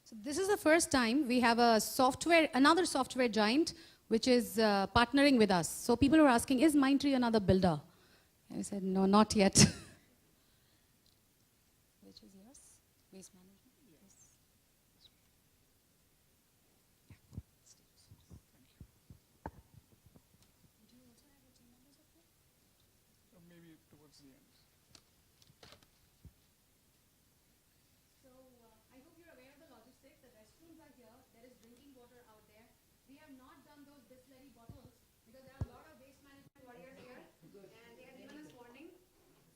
So this is the first time we have another software giant, which is partnering with us. So people were asking, is Mindtree another builder? I said, no, not yet. Which is yours? Waste management? Yes. Maybe towards the end. So I hope you're aware of the logistics. The restrooms are here. There is drinking water out there. We have not done those Bisleri bottles because there are a lot of waste management warriors here, and they have given us warning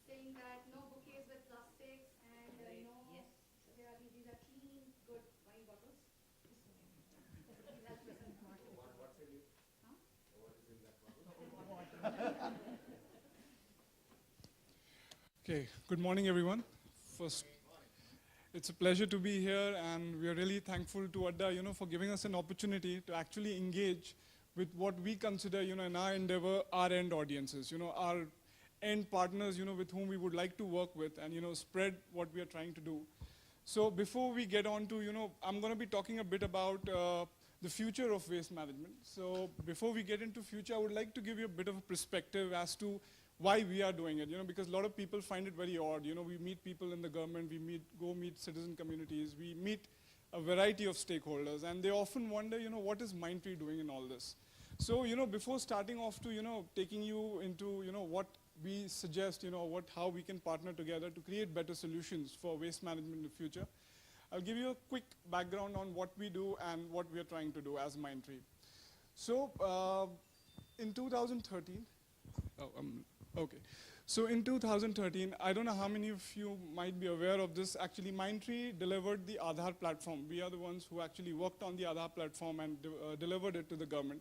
saying that no bouquets with plastics and so these are clean, good wine bottles. Okay, good morning everyone. First, it's a pleasure to be here, and we are really thankful to Adda, for giving us an opportunity to actually engage with what we consider, in our endeavor, our end audiences, our end partners, with whom we would like to work with and, spread what we are trying to do. So before we get on to, I'm going to be talking a bit about the future of waste management. So before we get into future, I would like to give you a bit of a perspective as to why we are doing it, because a lot of people find it very odd. We meet people in the government, we go meet citizen communities, we meet a variety of stakeholders, and they often wonder, what is Mindtree doing in all this? So, before starting off to, taking you into, what we suggest, how we can partner together to create better solutions for waste management in the future, I'll give you a quick background on what we do and what we are trying to do as Mindtree. So, in 2013, okay. So in 2013, I don't know how many of you might be aware of this. Actually, Mindtree delivered the Aadhaar platform. We are the ones who actually worked on the Aadhaar platform and delivered it to the government.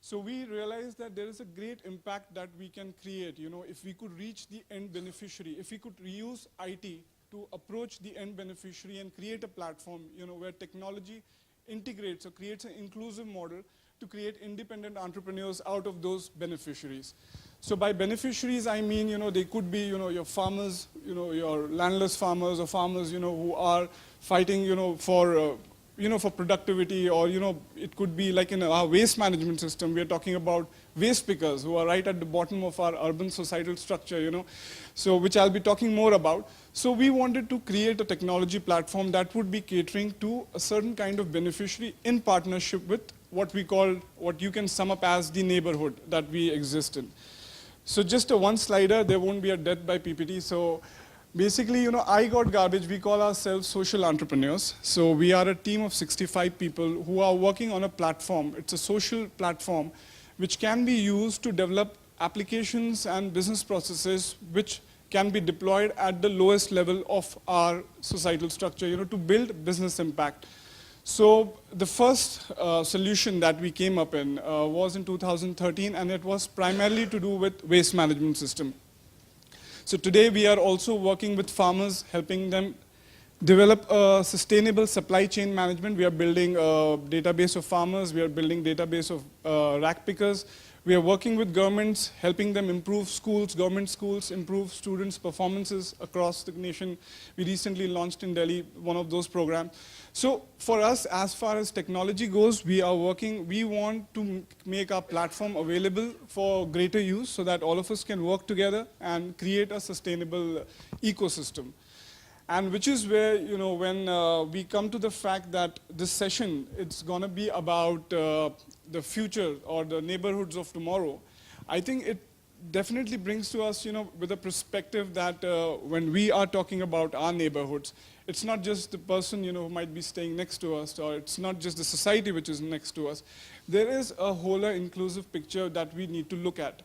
So we realized that there is a great impact that we can create, if we could reach the end beneficiary, if we could reuse IT to approach the end beneficiary and create a platform, where technology integrates or creates an inclusive model to create independent entrepreneurs out of those beneficiaries. So by beneficiaries, I mean, they could be, your farmers, your landless farmers or farmers, who are fighting, for productivity, or, it could be like in our waste management system, we are talking about waste pickers who are right at the bottom of our urban societal structure, so which I'll be talking more about. So we wanted to create a technology platform that would be catering to a certain kind of beneficiary in partnership with what you can sum up as the neighborhood that we exist in. So just a one slider, there won't be a death by PPT. So basically, I Got Garbage, we call ourselves social entrepreneurs. So we are a team of 65 people who are working on a platform. It's a social platform which can be used to develop applications and business processes which can be deployed at the lowest level of our societal structure, to build business impact. So the first solution that we came up in was in 2013, and it was primarily to do with waste management system. So today we are also working with farmers, helping them develop a sustainable supply chain management. We are building a database of farmers, we are building database of rack pickers. We are working with governments, helping them improve schools, government schools, improve students' performances across the nation. We recently launched in Delhi one of those programs. So for us, as far as technology goes, we want to make our platform available for greater use so that all of us can work together and create a sustainable ecosystem. And which is where, when we come to the fact that this session, it's going to be about the future or the neighborhoods of tomorrow, I think it definitely brings to us, with a perspective that when we are talking about our neighborhoods, it's not just the person, who might be staying next to us, or it's not just the society which is next to us. There is a whole inclusive picture that we need to look at.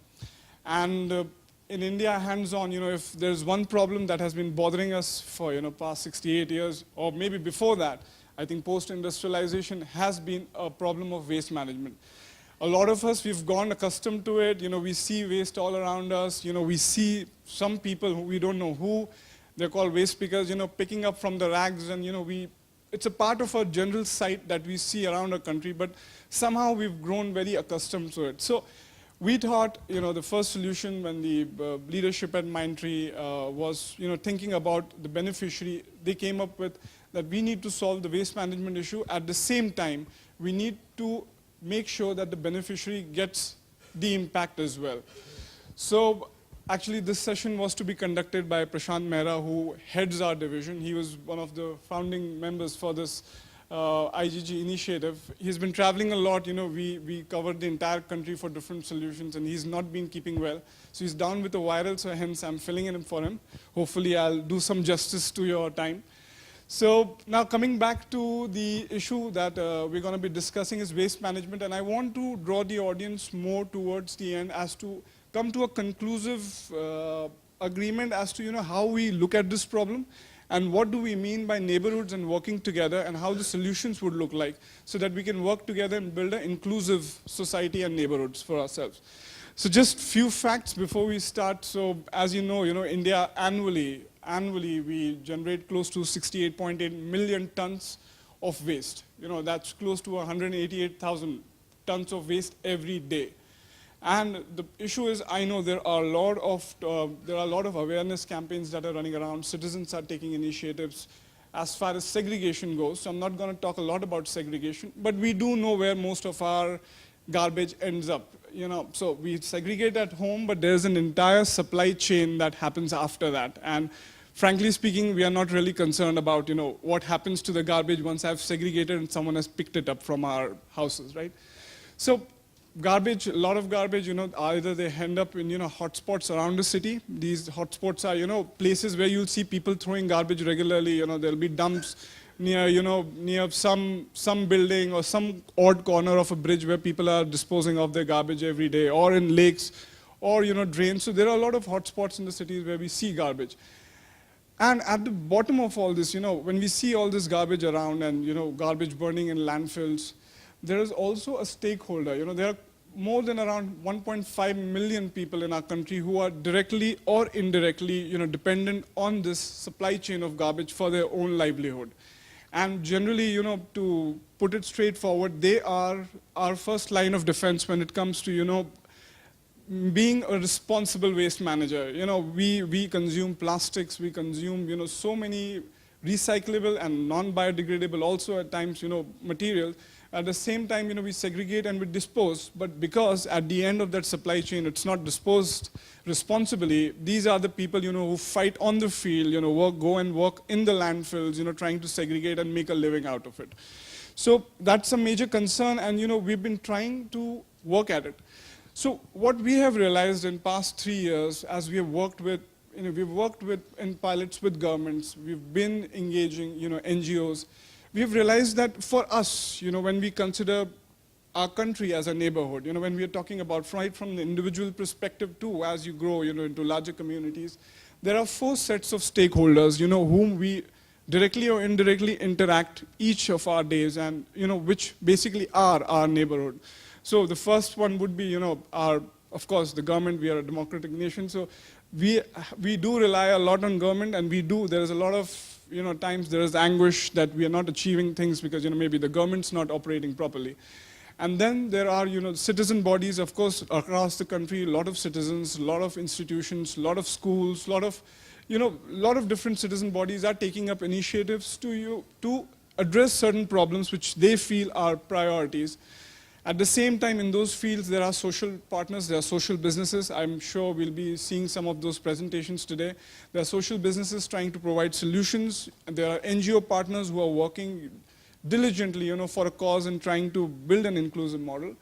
And in India, hands-on, if there's one problem that has been bothering us for, past 68 years, or maybe before that, I think post-industrialization has been a problem of waste management. A lot of us, we've gone accustomed to it. We see waste all around us. We see some people who we don't know who, they're called waste pickers, picking up from the rags, and it's a part of our general sight that we see around our country, but somehow we've grown very accustomed to it. So we thought, the first solution when the leadership at Mindtree was, thinking about the beneficiary, they came up with that we need to solve the waste management issue. At the same time, we need to make sure that the beneficiary gets the impact as well. So actually this session was to be conducted by Prashant Mehra, who heads our division. He was one of the founding members for this IGG initiative. He's been traveling a lot. We covered the entire country for different solutions, and he's not been keeping well. So he's down with a viral, so hence I'm filling in for him. Hopefully I'll do some justice to your time. So now coming back to the issue that we're going to be discussing is waste management, and I want to draw the audience more towards the end as to come to a conclusive agreement as to how we look at this problem and what do we mean by neighborhoods and working together and how the solutions would look like so that we can work together and build an inclusive society and neighborhoods for ourselves. So just few facts before we start. So as you know, India annually we generate close to 68.8 million tons of waste. That's close to 188,000 tons of waste every day. And the issue is, I know there are a lot of awareness campaigns that are running around. Citizens are taking initiatives as far as segregation goes. So I'm not going to talk a lot about segregation, but we do know where most of our garbage ends up. So we segregate at home, but there's an entire supply chain that happens after that. And frankly speaking, we are not really concerned about what happens to the garbage once I've segregated and someone has picked it up from our houses, right? So garbage, a lot of garbage, either they end up in, hotspots around the city. These hotspots are, places where you'll see people throwing garbage regularly. There'll be dumps near, near some building or some odd corner of a bridge where people are disposing of their garbage every day, or in lakes, or, drains. So there are a lot of hotspots in the cities where we see garbage. And at the bottom of all this, when we see all this garbage around and, garbage burning in landfills, there is also a stakeholder. There are more than around 1.5 million people in our country who are directly or indirectly, dependent on this supply chain of garbage for their own livelihood. And generally, to put it straightforward, they are our first line of defense when it comes to, being a responsible waste manager. We consume plastics, we consume, so many recyclable and non-biodegradable also at times, material. At the same time, we segregate and we dispose, but because at the end of that supply chain, it's not disposed responsibly, these are the people, who fight on the field, go and work in the landfills, trying to segregate and make a living out of it. So that's a major concern, and, we've been trying to work at it. So what we have realized in past 3 years, as we have worked with, in pilots with governments, we've been engaging, NGOs, we've realized that for us, when we consider our country as a neighborhood, when we are talking about right from the individual perspective too, as you grow, into larger communities, there are 4 sets of stakeholders, whom we directly or indirectly interact each of our days and, which basically are our neighborhood. So the first one would be, of course, the government. We are a democratic nation, so we do rely a lot on government, and there is a lot of, times there is anguish that we are not achieving things because, maybe the government's not operating properly. And then there are, citizen bodies, of course, across the country, a lot of citizens, a lot of institutions, a lot of schools, a lot of different citizen bodies are taking up initiatives to address certain problems which they feel are priorities. At the same time, in those fields, there are social partners, there are social businesses. I'm sure we'll be seeing some of those presentations today. There are social businesses trying to provide solutions. And there are NGO partners who are working diligently, for a cause and trying to build an inclusive model.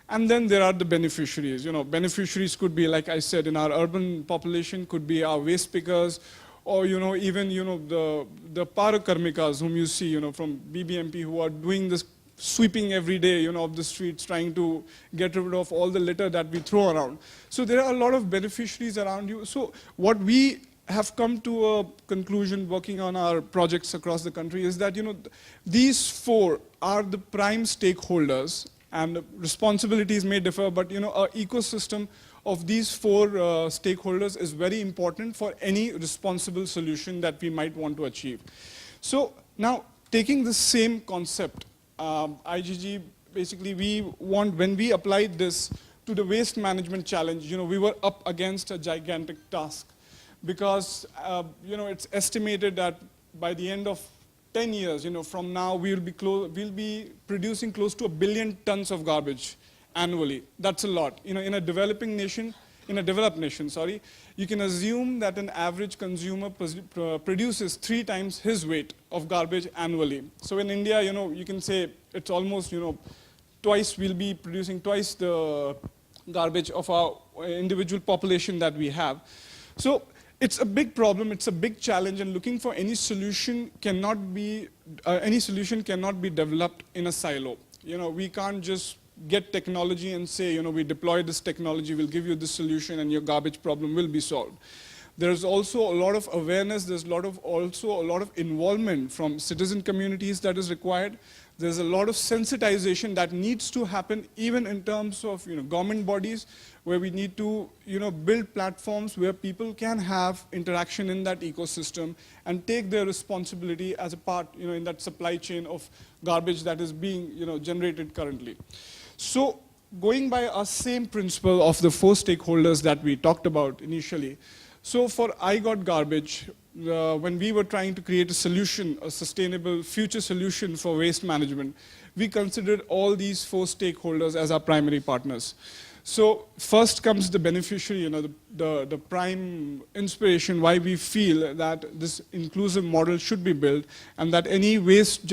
And then there are the beneficiaries. Beneficiaries could be, like I said, in our urban population, could be our waste pickers, or even the parakarmikas whom you see, from BBMP, who are doing this sweeping every day, of the streets, trying to get rid of all the litter that we throw around. So there are a lot of beneficiaries around you. So what we have come to a conclusion working on our projects across the country is that, these 4 are the prime stakeholders, and responsibilities may differ, but, our ecosystem of these 4 stakeholders is very important for any responsible solution that we might want to achieve. So now, taking the same concept, IGG, basically we want, when we applied this to the waste management challenge, we were up against a gigantic task because, it's estimated that by the end of 10 years, from now, we'll be producing close to 1 billion tons of garbage annually. That's a lot. In a developed nation, you can assume that an average consumer produces 3 times his weight of garbage annually. So in India, you can say it's almost, we'll be producing twice the garbage of our individual population that we have. So it's a big problem, it's a big challenge, and looking for any solution cannot be developed in a silo. We can't just get technology and say, we deploy this technology, we'll give you this solution and your garbage problem will be solved. There's also a lot of awareness, there's also a lot of involvement from citizen communities that is required. There's a lot of sensitization that needs to happen even in terms of government bodies, where we need to build platforms where people can have interaction in that ecosystem and take their responsibility as a part in that supply chain of garbage that is being generated currently. So going by our same principle of the 4 stakeholders that we talked about initially, so for I Got Garbage, when we were trying to create a solution, a sustainable future solution for waste management, we considered all these 4 stakeholders as our primary partners. So first comes the beneficiary, the prime inspiration why we feel that this inclusive model should be built, and that any waste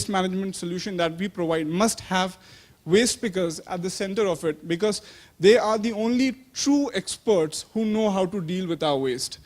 management solution that we provide must have waste pickers at the center of it, because they are the only true experts who know how to deal with our waste.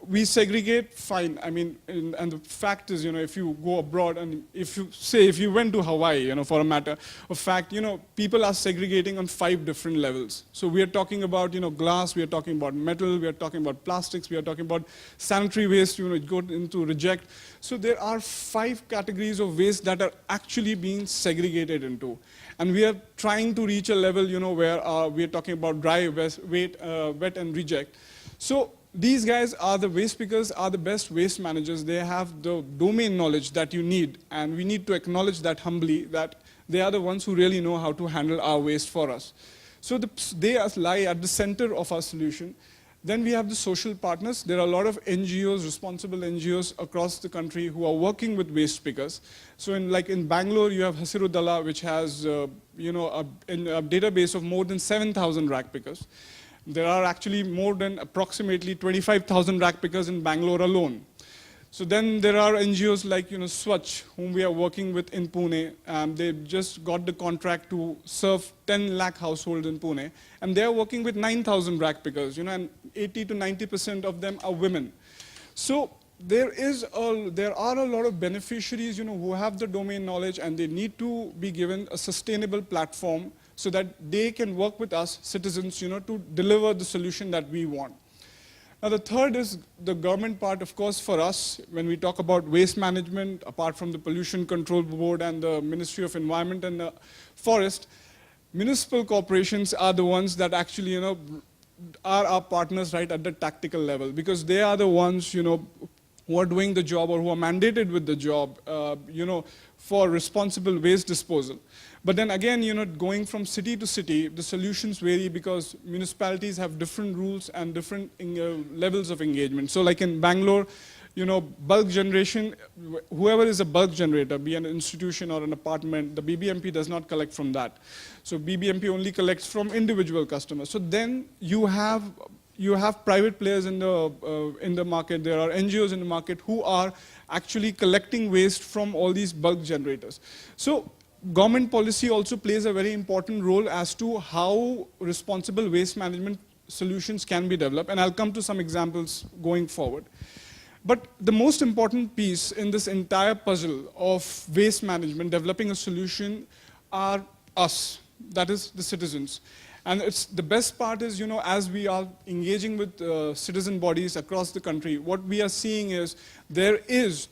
We segregate, fine. I mean, and the fact is, if you go abroad and if you went to Hawaii, for a matter of fact, people are segregating on 5 different levels. So we are talking about, glass, we are talking about metal, we are talking about plastics, we are talking about sanitary waste, it goes into reject. So there are 5 categories of waste that are actually being segregated into. And we are trying to reach a level, where we are talking about dry, wet and reject. So these guys are the waste pickers, are the best waste managers. They have the domain knowledge that you need, and we need to acknowledge that humbly, that they are the ones who really know how to handle our waste for us. So they lie at the center of our solution. Then we have the social partners. There are a lot of NGOs, responsible NGOs across the country who are working with waste pickers. So in Bangalore, you have Hasiru Dala, which has a database of more than 7,000 rag pickers. There are actually more than approximately 25,000 rag pickers in Bangalore alone. So then there are NGOs like Swachh, whom we are working with in Pune. They just got the contract to serve 10 lakh households in Pune. And they are working with 9,000 rag pickers, and 80 to 90% of them are women. So there are a lot of beneficiaries who have the domain knowledge, and they need to be given a sustainable platform so that they can work with us, citizens, to deliver the solution that we want. Now the third is the government part. Of course, for us, when we talk about waste management, apart from the Pollution Control Board and the Ministry of Environment and the Forest, municipal corporations are the ones that actually, are our partners right at the tactical level, because they are the ones, who are doing the job or who are mandated with the job, for responsible waste disposal. But then again, going from city to city, the solutions vary because municipalities have different rules and different levels of engagement. So like in Bangalore, bulk generation, whoever is a bulk generator, be an institution or an apartment, the BBMP does not collect from that. So BBMP only collects from individual customers. So then you have private players in the market. There are NGOs in the market who are actually collecting waste from all these bulk generators. So government policy also plays a very important role as to how responsible waste management solutions can be developed, and I'll come to some examples going forward. But the most important piece in this entire puzzle of waste management, developing a solution, are us, that is the citizens. And the best part is, as we are engaging with citizen bodies across the country, what we are seeing is there is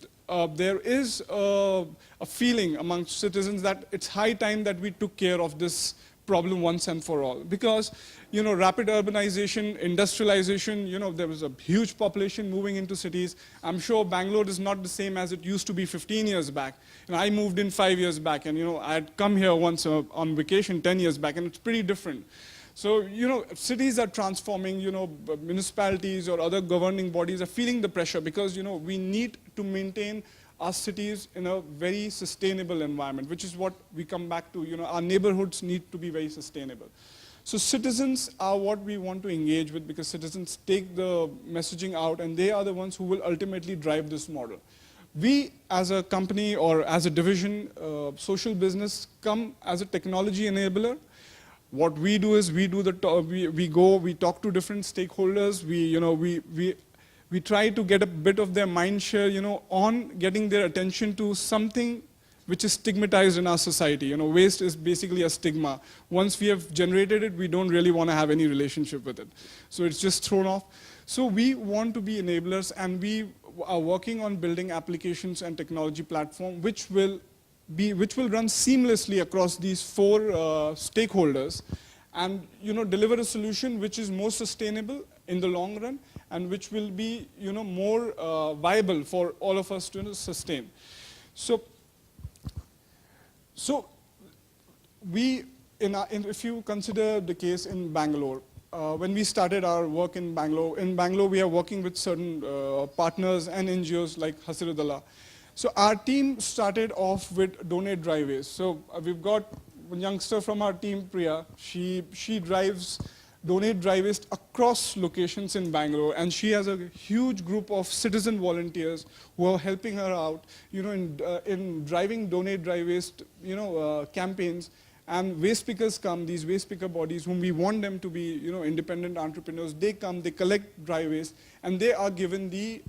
a feeling amongst citizens that it's high time that we took care of this problem once and for all. Because, rapid urbanization, industrialization, there was a huge population moving into cities. I'm sure Bangalore is not the same as it used to be 15 years back. I moved in 5 years back, and, I had come here once on vacation 10 years back, and it's pretty different. So, cities are transforming, municipalities or other governing bodies are feeling the pressure because, we need to maintain our cities in a very sustainable environment, which is what we come back to, our neighborhoods need to be very sustainable. So citizens are what we want to engage with because citizens take the messaging out and they are the ones who will ultimately drive this model. We as a company or as a division, social business come as a technology enabler. What we do is we talk to different stakeholders. We try to get a bit of their mind share, on getting their attention to something which is stigmatized in our society. Waste is basically a stigma. Once we have generated it, we don't really want to have any relationship with it. So it's just thrown off. So we want to be enablers, and we are working on building applications and technology platform which will run seamlessly across these 4 stakeholders and deliver a solution which is more sustainable in the long run and which will be more viable for all of us to sustain. So if you consider the case in Bangalore, when we started our work in Bangalore we are working with certain partners and NGOs like Hasiru. So our team started off with Donate Dry Waste. So we've got one youngster from our team, Priya. She drives Donate Dry Waste across locations in Bangalore, and she has a huge group of citizen volunteers who are helping her out, in driving Donate Dry Waste, campaigns. And waste pickers come, these waste picker bodies whom we want them to be, independent entrepreneurs. They come, they collect dry waste, and they are given the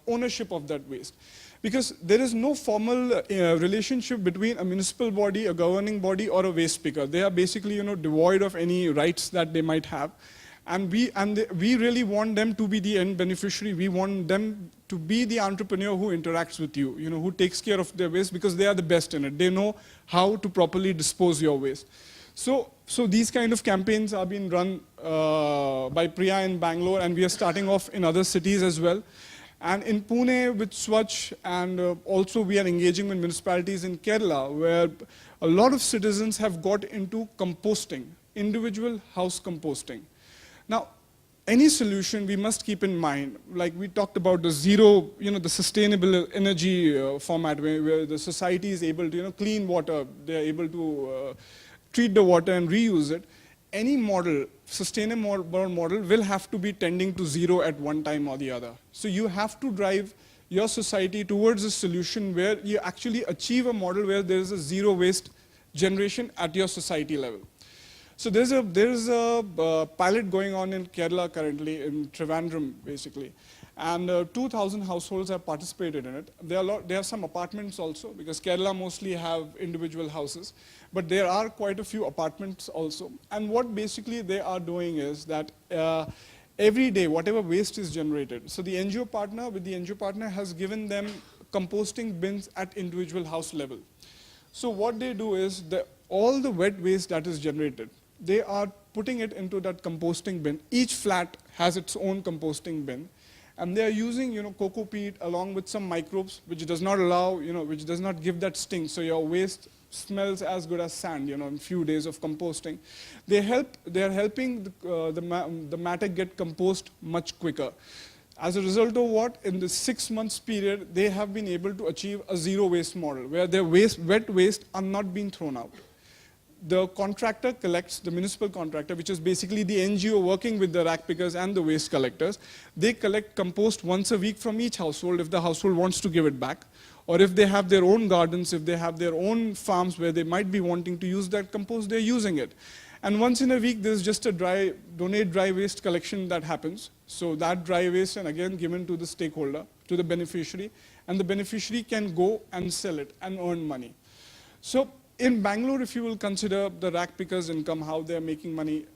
ownership of that waste. Because there is no formal relationship between a municipal body, a governing body, or a waste picker. They are basically, devoid of any rights that they might have. And we really want them to be the end beneficiary. We want them to be the entrepreneur who interacts with you, who takes care of their waste because they are the best in it. They know how to properly dispose your waste. So these kind of campaigns are being run by Priya in Bangalore, and we are starting off in other cities as well. And in Pune with Swachh, and also we are engaging with municipalities in Kerala, where a lot of citizens have got into composting, individual house composting. Now, any solution we must keep in mind, like we talked about the zero, the sustainable energy format where the society is able to, clean water, they're able to treat the water and reuse it. Any model, sustainable model will have to be tending to zero at one time or the other. So you have to drive your society towards a solution where you actually achieve a model where there is a zero waste generation at your society level. So there's a pilot going on in Kerala currently, in Trivandrum basically, and 2,000 households have participated in it. There are some apartments also, because Kerala mostly have individual houses, but there are quite a few apartments also. And what basically they are doing is that every day, whatever waste is generated, so the NGO partner has given them composting bins at individual house level. So what they do is all the wet waste that is generated, they are putting it into that composting bin. Each flat has its own composting bin, and they are using, cocoa peat along with some microbes, which does not allow, which does not give that stink. So your waste smells as good as sand, in a few days of composting. They are helping the matter get composed much quicker. As a result of what, in the 6 months period, they have been able to achieve a zero waste model, where their wet waste are not being thrown out. The contractor collects, the municipal contractor, which is basically the NGO working with the rack pickers and the waste collectors. They collect compost once a week from each household if the household wants to give it back. Or if they have their own gardens, if they have their own farms where they might be wanting to use that compost, they're using it. And once in a week, there's just a donate dry waste collection that happens. So that dry waste, and again, given to the stakeholder, to the beneficiary, and the beneficiary can go and sell it and earn money. So in Bangalore, if you will consider the rack pickers' income, how they're making money,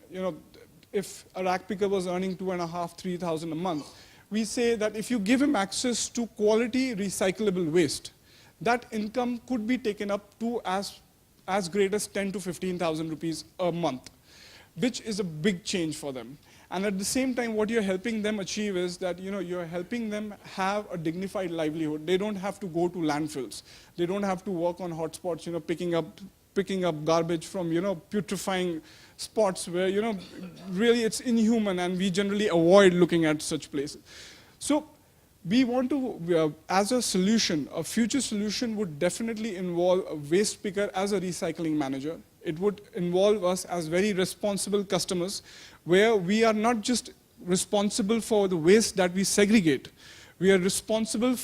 if a rack picker was earning 2,500, 3,000 a month, we say that if you give him access to quality recyclable waste, that income could be taken up to as as great as 10 to 15,000 rupees a month, which is a big change for them. And at the same time, what you're helping them achieve is that you're helping them have a dignified livelihood. They don't have to go to landfills. They don't have to work on hotspots, picking up garbage from putrefying spots where really it's inhuman, and we generally avoid looking at such places. So we want to, as a solution, a future solution would definitely involve a waste picker as a recycling manager. It would involve us as very responsible customers, where we are not just responsible for the waste that we segregate. We are responsible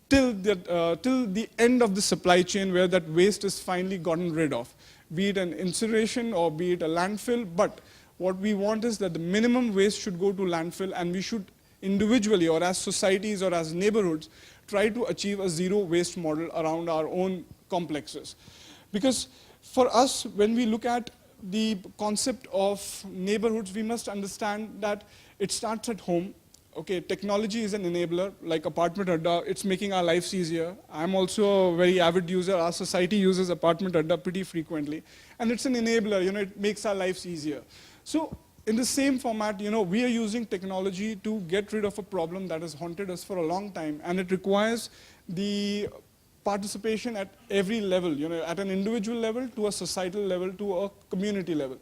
till the end of the supply chain, where that waste is finally gotten rid of, be it an incineration or be it a landfill. But what we want is that the minimum waste should go to landfill, and we should individually, or as societies or as neighborhoods, try to achieve a zero waste model around our own complexes. Because for us, when we look at the concept of neighborhoods, we must understand that it starts at home. Okay, technology is an enabler, like Apartment Adda, it's making our lives easier. I'm also a very avid user. Our society uses Apartment Adda pretty frequently. And it's an enabler, it makes our lives easier. So in the same format, we are using technology to get rid of a problem that has haunted us for a long time, and it requires the participation at every level, at an individual level, to a societal level, to a community level.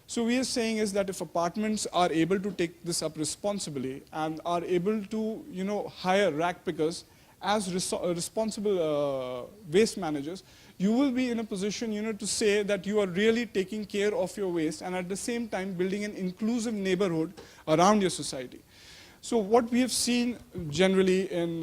So we are saying is that if apartments are able to take this up responsibly and are able to, hire rack pickers as responsible waste managers, you will be in a position, to say that you are really taking care of your waste, and at the same time building an inclusive neighborhood around your society. So what we have seen generally in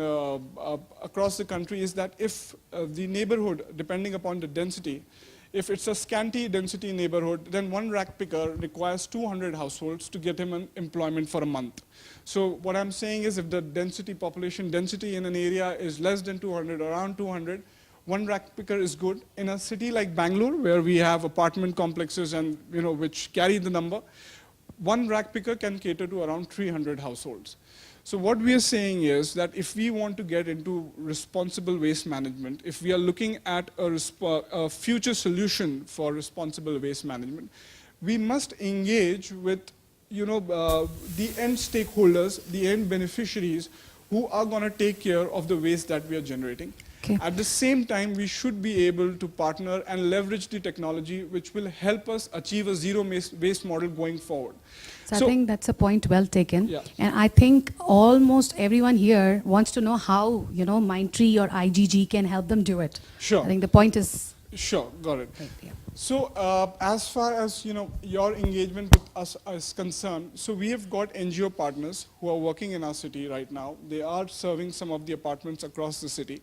across the country is that if the neighborhood, depending upon the density, if it's a scanty density neighborhood, then one rack picker requires 200 households to get him an employment for a month. So what I'm saying is, if the population density in an area is less than 200, around 200, one rack picker is good. In a city like Bangalore, where we have apartment complexes and which carry the number, one rack picker can cater to around 300 households. So what we are saying is that if we want to get into responsible waste management, if we are looking at a future solution for responsible waste management, we must engage with the end stakeholders, the end beneficiaries, who are going to take care of the waste that we are generating. Okay. At the same time, we should be able to partner and leverage the technology which will help us achieve a zero waste model going forward. So I think that's a point well taken. Yeah. And I think almost everyone here wants to know how, Mindtree or IGG can help them do it. Sure. I think the point is... Sure, got it. Right, yeah. So as far as your engagement with us is concerned, so we have got NGO partners who are working in our city right now. They are serving some of the apartments across the city,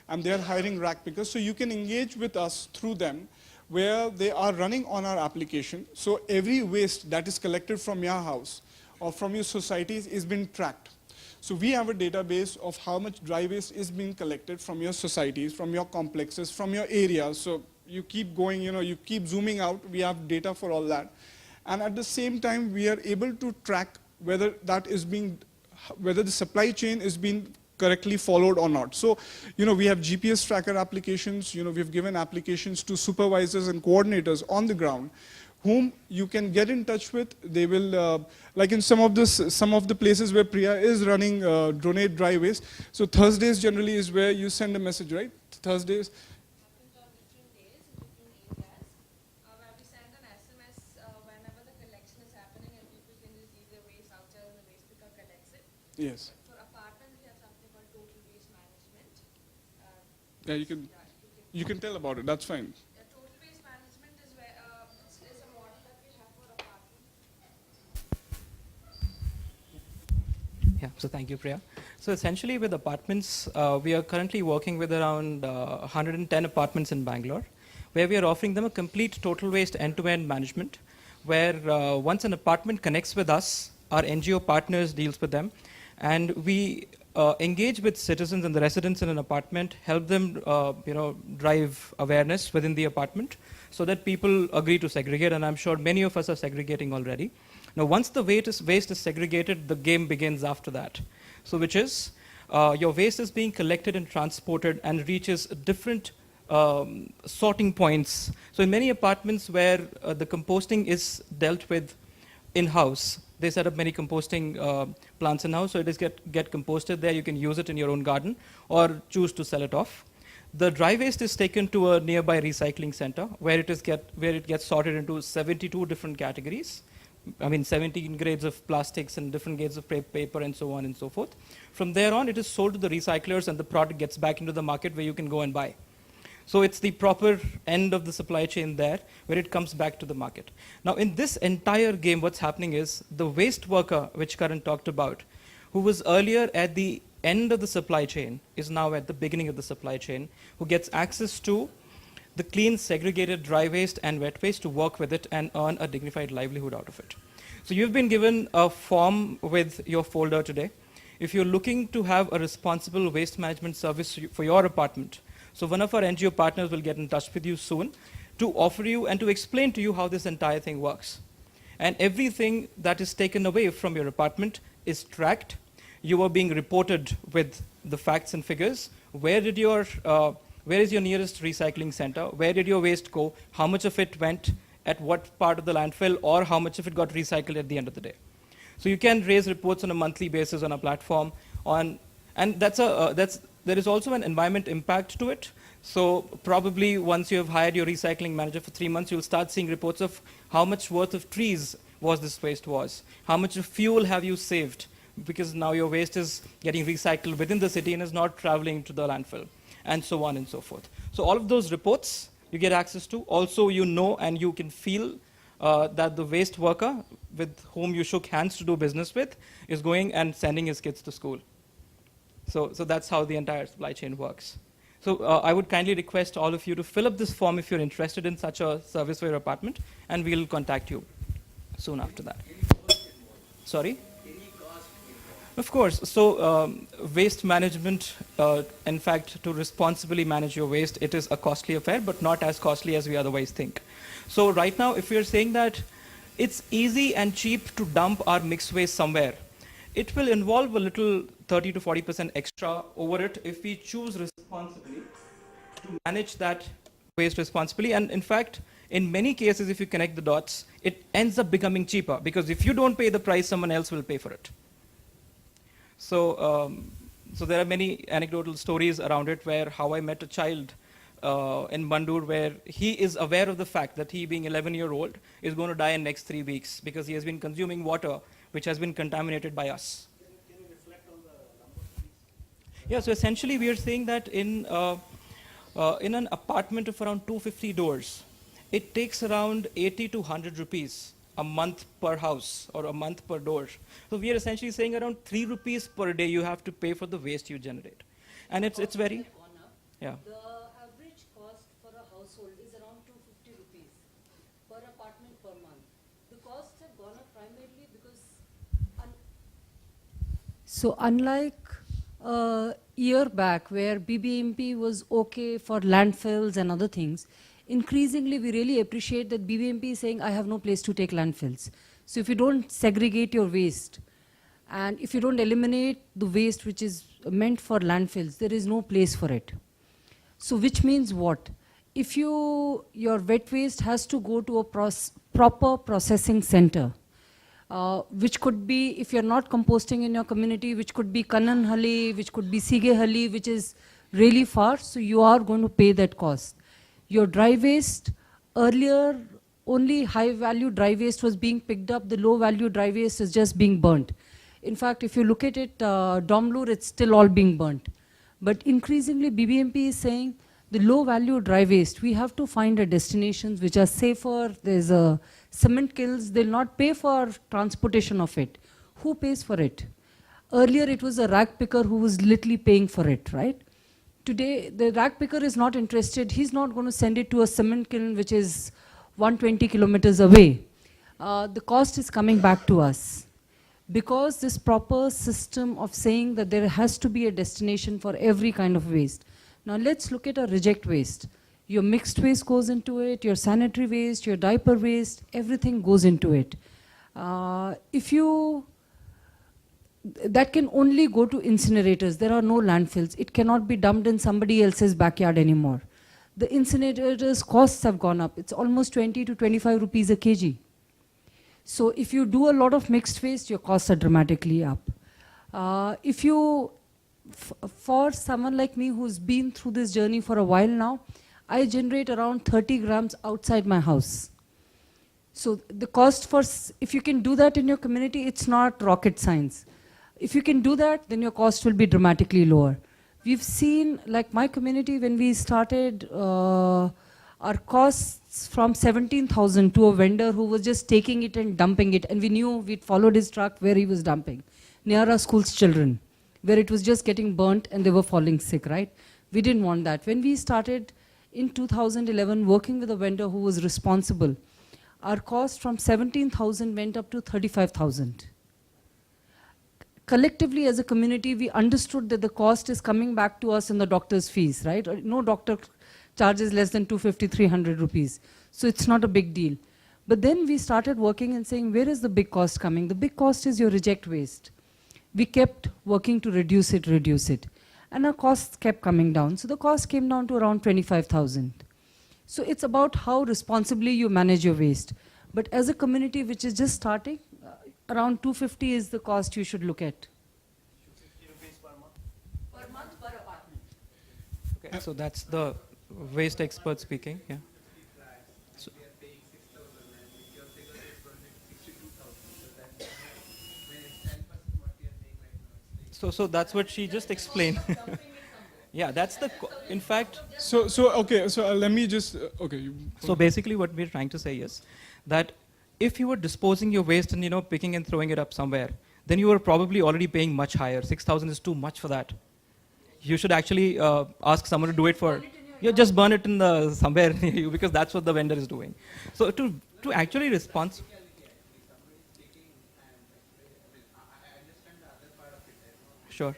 and they are hiring rack pickers. So you can engage with us through them, where they are running on our application. So every waste that is collected from your house or from your societies is being tracked. So we have a database of how much dry waste is being collected from your societies, from your complexes, from your areas. So you keep going, you keep zooming out. We have data for all that. And at the same time, we are able to track whether whether the supply chain is being correctly followed or not. So, we have GPS tracker applications, we've given applications to supervisors and coordinators on the ground, whom you can get in touch with. They will, like in some of the places where Priya is running Donate Dry Waste. So Thursdays generally is where you send a message, right? Thursdays. Happens on different days in different areas, where we send an SMS whenever the collection is happening, and people can just leave their waste outside and the waste picker collects it. Yes. For apartments, we have something called total waste management. Yeah, you can tell about it. That's fine. Total waste management is where is a model that we have for apartments. Yeah, so thank you, Priya. So essentially with apartments, we are currently working with around 110 apartments in Bangalore, where we are offering them a complete total waste end-to-end management, where once an apartment connects with us, our NGO partners deals with them, and we engage with citizens and the residents in an apartment, help them drive awareness within the apartment so that people agree to segregate, and I'm sure many of us are segregating already. Now, once the waste is segregated, the game begins after that. So which is, your waste is being collected and transported and reaches different sorting points. So in many apartments where the composting is dealt with in-house, they set up many composting plants in-house, so it is get composted there. You can use it in your own garden or choose to sell it off. The dry waste is taken to a nearby recycling center where it gets sorted into 72 different categories. I mean, 17 grades of plastics and different grades of paper and so on and so forth. From there on, it is sold to the recyclers and the product gets back into the market where you can go and buy. So it's the proper end of the supply chain there where it comes back to the market. Now, in this entire game, what's happening is the waste worker, which Karan talked about, who was earlier at the end of the supply chain, is now at the beginning of the supply chain, who gets access to the clean, segregated dry waste and wet waste to work with it and earn a dignified livelihood out of it. So you've been given a form with your folder today. If you're looking to have a responsible waste management service for your apartment, so one of our NGO partners will get in touch with you soon to offer you and to explain to you how this entire thing works. And everything that is taken away from your apartment is tracked. You are being reported with the facts and figures. Where is your nearest recycling center? Where did your waste go? How much of it went at what part of the landfill, or how much of it got recycled at the end of the day? So you can raise reports on a monthly basis on a platform. And there is also an environment impact to it. So probably once you have hired your recycling manager for 3 months, you'll start seeing reports of how much worth of trees this waste was. How much of fuel have you saved? Because now your waste is getting recycled within the city and is not traveling to the landfill, and so on and so forth. So all of those reports you get access to. Also, you know and you can feel that the waste worker with whom you shook hands to do business with is going and sending his kids to school. So that's how the entire supply chain works. So I would kindly request all of you to fill up this form if you're interested in such a service for your apartment, and we'll contact you soon after that. Sorry? Of course. So waste management, in fact, to responsibly manage your waste, it is a costly affair, but not as costly as we otherwise think. So right now, if we are saying that it's easy and cheap to dump our mixed waste somewhere, it will involve a little 30 to 40% extra over it if we choose responsibly to manage that waste responsibly. And in fact, in many cases, if you connect the dots, it ends up becoming cheaper, because if you don't pay the price, someone else will pay for it. So there are many anecdotal stories around it, where how I met a child in Mandur, where he is aware of the fact that he, being 11-year-old, is going to die in next 3 weeks because he has been consuming water which has been contaminated by us. Can you reflect on the number, please? Yeah, so essentially we are saying that in an apartment of around 250 doors, it takes around 80 to 100 rupees a month per house or a month per door. So we are essentially saying around 3 rupees per day you have to pay for the waste you generate. And it's very, yeah. The average cost for a household is around 250 rupees per apartment per month. The costs have gone up primarily because so unlike a year back where BBMP was okay for landfills and other things, increasingly we really appreciate that BBMP is saying I have no place to take landfills. So if you don't segregate your waste and if you don't eliminate the waste which is meant for landfills, there is no place for it. So which means what? If your wet waste has to go to a proper processing center, which could be, if you're not composting in your community, which could be Kannanhalli, which could be Sigehalli, which is really far, so you are going to pay that cost. Your dry waste, earlier only high value dry waste was being picked up, the low value dry waste is just being burnt. In fact, if you look at it, Domlur, it's still all being burnt. But increasingly BBMP is saying the low value dry waste, we have to find a destinations which are safer. There's a cement kilns, they'll not pay for transportation of it. Who pays for it? Earlier it was a rag picker who was literally paying for it, right? Today the rag picker is not interested. He's not going to send it to a cement kiln which is 120 kilometers away. The cost is coming back to us. Because this proper system of saying that there has to be a destination for every kind of waste. Now let's look at a reject waste. Your mixed waste goes into it, your sanitary waste, your diaper waste, everything goes into it. That can only go to incinerators. There are no landfills. It cannot be dumped in somebody else's backyard anymore. the incinerators costs have gone up. It's almost 20 to 25 rupees a kg. So if you do a lot of mixed waste, your costs are dramatically up. If you, for someone like me who's been through this journey for a while now, I generate around 30 grams outside my house. So the cost for, if you can do that in your community, it's not rocket science. If you can do that, then your cost will be dramatically lower. We've seen, like my community, when we started, our costs from 17,000 to a vendor who was just taking it and dumping it, and we knew we'd followed his truck where he was dumping, near our school's children, where it was just getting burnt and they were falling sick, right? We didn't want that. When we started in 2011 working with a vendor who was responsible, our cost from 17,000 went up to 35,000. Collectively as a community, we understood that the cost is coming back to us in the doctor's fees, right? No doctor charges less than 250, 300 rupees. So it's not a big deal. But then we started working and saying, where is the big cost coming? The big cost is your reject waste. We kept working to reduce it. And our costs kept coming down. So the cost came down to around 25,000. So it's about how responsibly you manage your waste. But as a community which is just starting, around 250 is the cost you should look at. 250 rupees per month. Per month, per apartment. Okay, so that's the waste expert speaking. Yeah. So, so that's what she just explained. Yeah, that's the. In fact. So okay, so let me just, okay. So basically what we're trying to say is that if you were disposing your waste and picking and throwing it up somewhere, then you were probably already paying much higher. 6,000 is too much for that. You should actually ask someone to do it for, just burn it in the somewhere near you, because that's what the vendor is doing. So to actually respond. Sure.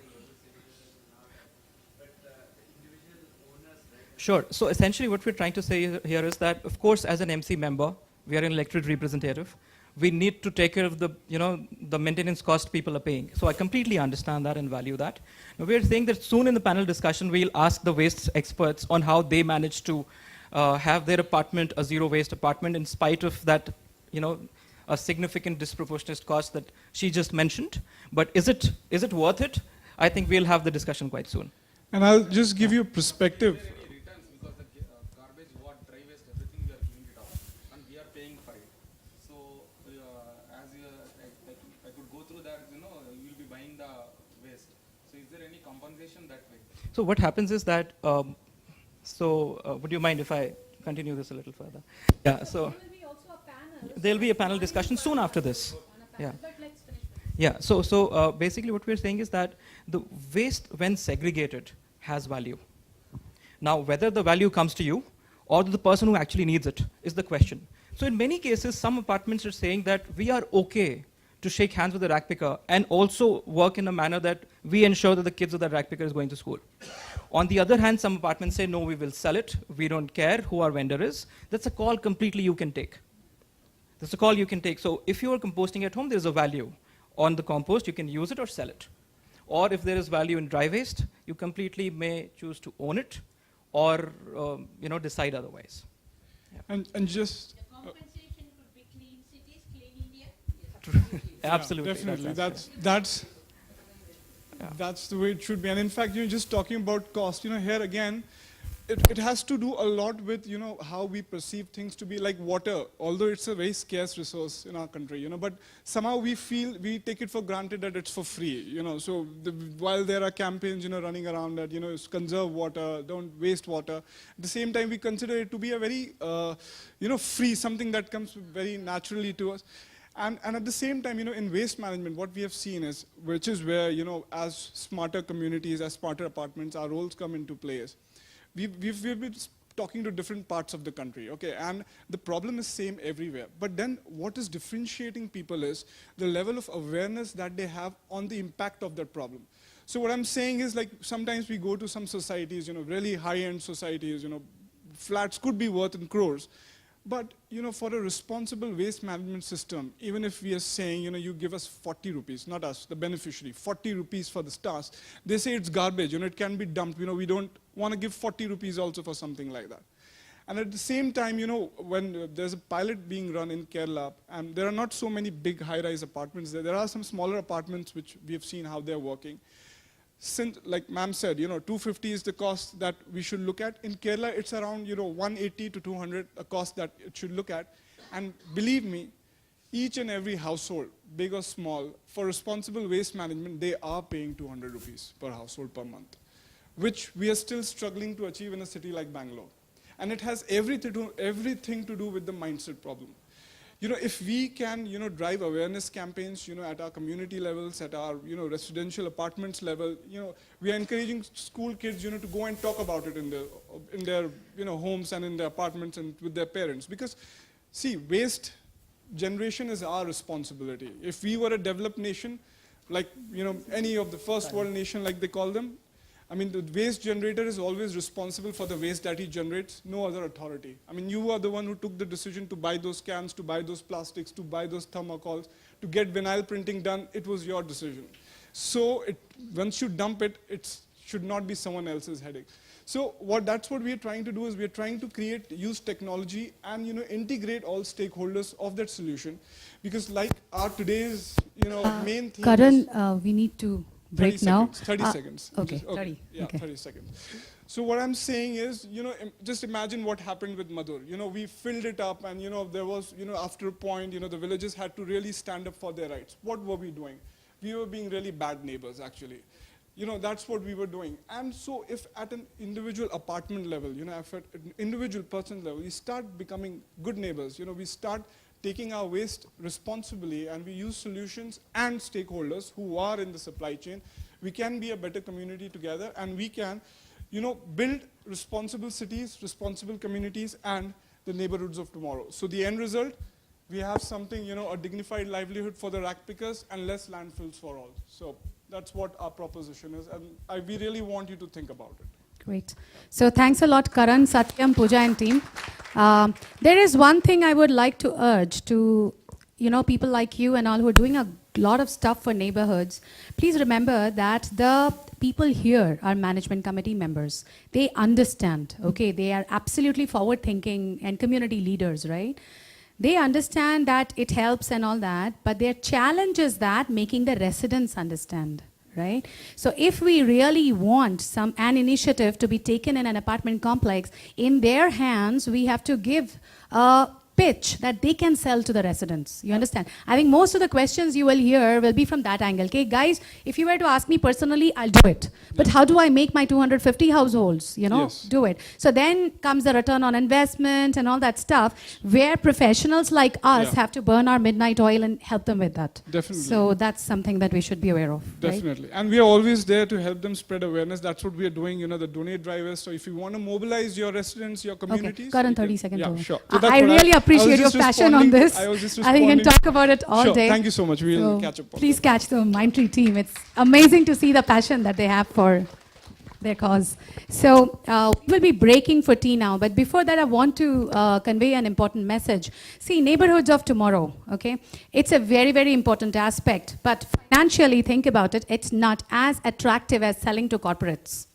Sure. So essentially what we're trying to say here is that, of course, as an MC member, we are an elected representative. We need to take care of the, the maintenance cost people are paying. So I completely understand that and value that. Now we're saying that soon in the panel discussion, we'll ask the waste experts on how they manage to have their apartment a zero waste apartment in spite of that, a significant disproportionate cost that she just mentioned. But is it worth it? I think we'll have the discussion quite soon. And I'll just give you a perspective. Because the garbage, what, dry waste, everything we are cleaning it out and we are paying for it. So as I could go through that, you will be buying the waste. So is there any compensation that way? So what happens is that, would you mind if I continue this a little further? Yeah, so There will be also a panel. there'll be a panel discussion soon after this. On a Yeah. panel, but let's finish with this. Yeah, so basically what we're saying is that the waste, when segregated, has value. Now, whether the value comes to you or to the person who actually needs it is the question. So in many cases, some apartments are saying that we are okay to shake hands with the rack picker and also work in a manner that we ensure that the kids of that rack picker is going to school. On the other hand, some apartments say, no, we will sell it. We don't care who our vendor is. That's a call completely you can take. That's a call you can take. So if you are composting at home, there's a value on the compost. You can use it or sell it. Or if there is value in dry waste, you completely may choose to own it or decide otherwise. And just, The compensation could be clean cities, clean India. Absolutely. definitely, That's that's the way it should be. And in fact, just talking about cost, here again, it has to do a lot with, how we perceive things to be, like water, although it's a very scarce resource in our country, but somehow we take it for granted that it's for free, so while there are campaigns, running around that, conserve water, don't waste water, at the same time we consider it to be a very, free, something that comes very naturally to us. And at the same time, in waste management, what we have seen is, which is where, as smarter communities, as smarter apartments, our roles come into place. We've been talking to different parts of the country, okay, and the problem is same everywhere. But then what is differentiating people is the level of awareness that they have on the impact of that problem. So what I'm saying is, like, sometimes we go to some societies, really high-end societies, flats could be worth in crores. But, for a responsible waste management system, even if we are saying, you give us 40 rupees, not us, the beneficiary, 40 rupees for the stars, they say it's garbage, it can be dumped, we don't want to give 40 rupees also for something like that. And at the same time, you know, when there's a pilot being run in Kerala, and there are not so many big high-rise apartments there. There are some smaller apartments which we have seen how they're working. Since, like ma'am said, you know, 250 is the cost that we should look at. In Kerala, it's around, you know, 180 to 200, a cost that it should look at. And believe me, each and every household, big or small, for responsible waste management, they are paying 200 rupees per household per month, which we are still struggling to achieve in a city like Bangalore. And it has everything to do with the mindset problem. You know, if we can, you know, drive awareness campaigns, you know, at our community levels, at our, you know, residential apartments level, you know, we are encouraging school kids, you know, to go and talk about it in their, you know, homes and in their apartments and with their parents. Because, see, waste generation is our responsibility. If we were a developed nation, like, you know, any of the first world nation, like they call them, I mean, the waste generator is always responsible for the waste that he generates, no other authority. I mean, you are the one who took the decision to buy those cans, to buy those plastics, to buy those thermocols, to get vinyl printing done. It was your decision. So once you dump it, it should not be someone else's headache. So that's what we are trying to do, is we are trying to use technology and, you know, integrate all stakeholders of that solution. Because like our today's, you know, main theme Karan, we need to break 30 now. seconds, 30 seconds. Okay, Just- 30. Yeah, Okay. 30 seconds. So what I'm saying is, you know, just imagine what happened with Madhur. You know, we filled it up and, you know, there was, you know, after a point, you know, the villagers had to really stand up for their rights. What were we doing? We were being really bad neighbors, actually. You know, that's what we were doing. And so if at an individual apartment level, you know, if at an individual person level, we start becoming good neighbors, you know, we start taking our waste responsibly and we use solutions and stakeholders who are in the supply chain, we can be a better community together and we can, you know, build responsible cities, responsible communities and the neighborhoods of tomorrow. So the end result, we have something, you know, a dignified livelihood for the rack pickers and less landfills for all. So that's what our proposition is and we really want you to think about it. Great. So thanks a lot, Karan, Satyam, Pooja, and team. There is one thing I would like to urge to, you know, people like you and all who are doing a lot of stuff for neighborhoods. Please remember that the people here are management committee members. They understand, okay? They are absolutely forward-thinking and community leaders, right? They understand that it helps and all that, but their challenge is that making the residents understand. Right? So if we really want an initiative to be taken in an apartment complex, in their hands, we have to give a pitch that they can sell to the residents. You understand? I think most of the questions you will hear will be from that angle. Okay, guys, if you were to ask me personally, I'll do it. But how do I make my 250 households, you know, Yes. do it? So then comes the return on investment and all that stuff, where professionals like us Yeah. have to burn our midnight oil and help them with that. Definitely. So that's something that we should be aware of. Right? Definitely. And we are always there to help them spread awareness. That's what we are doing, you know, the donate drivers. So if you want to mobilize your residents, your communities. Okay, Karan, you can- 30 seconds. Yeah, over. sure. I that's what really I appreciate was your just passion on responding- this. I was just I think we can responding- talk about it all Sure. day. Thank you so much. We'll So catch up on please that. catch the Mindtree team. It's amazing to see the passion that they have for their cause. So we will be breaking for tea now. But before that, I want to convey an important message. See, neighborhoods of tomorrow, okay? It's a very, very important aspect. But financially, think about it, it's not as attractive as selling to corporates,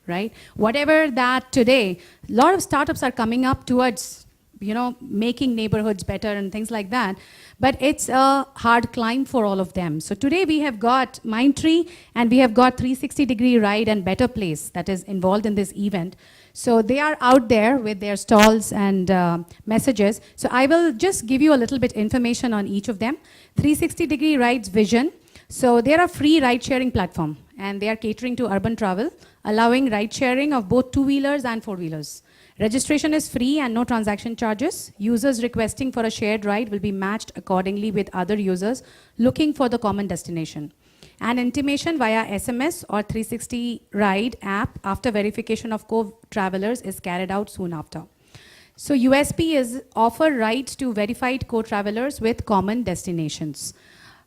right? Whatever that today, a lot of startups are coming up towards, you know, making neighborhoods better and things like that. But it's a hard climb for all of them. So today we have got Mindtree and we have got 360-degree Ride and Better Place that is involved in this event. So they are out there with their stalls and messages. So I will just give you a little bit information on each of them. 360-degree Ride's vision. So they're a free ride-sharing platform and they are catering to urban travel, allowing ride-sharing of both two-wheelers and four-wheelers. Registration is free and no transaction charges. Users requesting for a shared ride will be matched accordingly with other users looking for the common destination. An intimation via SMS or 360 Ride app after verification of co-travelers is carried out soon after. So USP is offer rides to verified co-travelers with common destinations.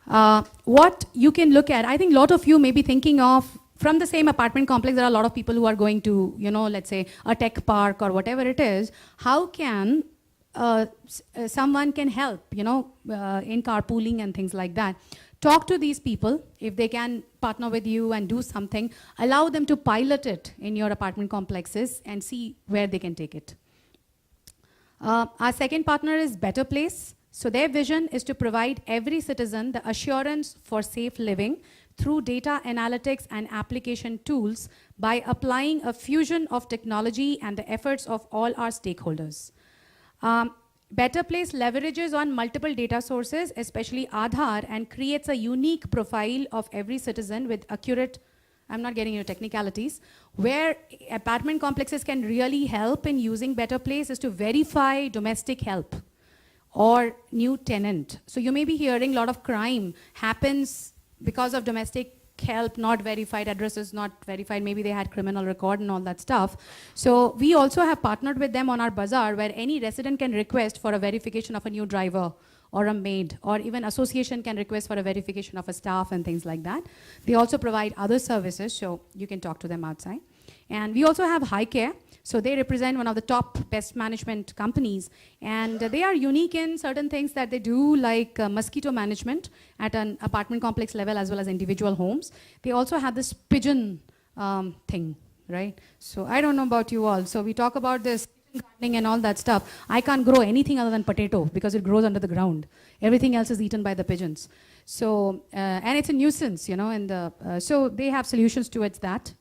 What you can look at, I think a lot of you may be thinking of, from the same apartment complex, there are a lot of people who are going to, you know, let's say a tech park or whatever it is. How can someone can help, you know, in carpooling and things like that? Talk to these people if they can partner with you and do something. Allow them to pilot it in your apartment complexes and see where they can take it. Our second partner is Better Place. So their vision is to provide every citizen the assurance for safe living through data analytics and application tools by applying a fusion of technology and the efforts of all our stakeholders. Better Place leverages on multiple data sources, especially Aadhaar, and creates a unique profile of every citizen with accurate, I'm not getting into technicalities, where apartment complexes can really help in using Better Place is to verify domestic help or new tenant. So you may be hearing a lot of crime happens because of domestic help, not verified, addresses not verified, maybe they had criminal record and all that stuff. So we also have partnered with them on our bazaar where any resident can request for a verification of a new driver or a maid, or even association can request for a verification of a staff and things like that. They also provide other services, so you can talk to them outside. And we also have High Care. So they represent one of the top pest management companies, and they are unique in certain things that they do, like mosquito management at an apartment complex level as well as individual homes. They also have this pigeon thing, right? So I don't know about you all. So we talk about this gardening and all that stuff. I can't grow anything other than potato because it grows under the ground. Everything else is eaten by the pigeons. So, and it's a nuisance, you know, and so they have solutions towards that.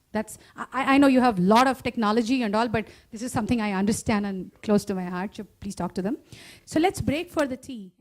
I know you have a lot of technology and all, but this is something I understand and close to my heart, so please talk to them. So let's break for the tea.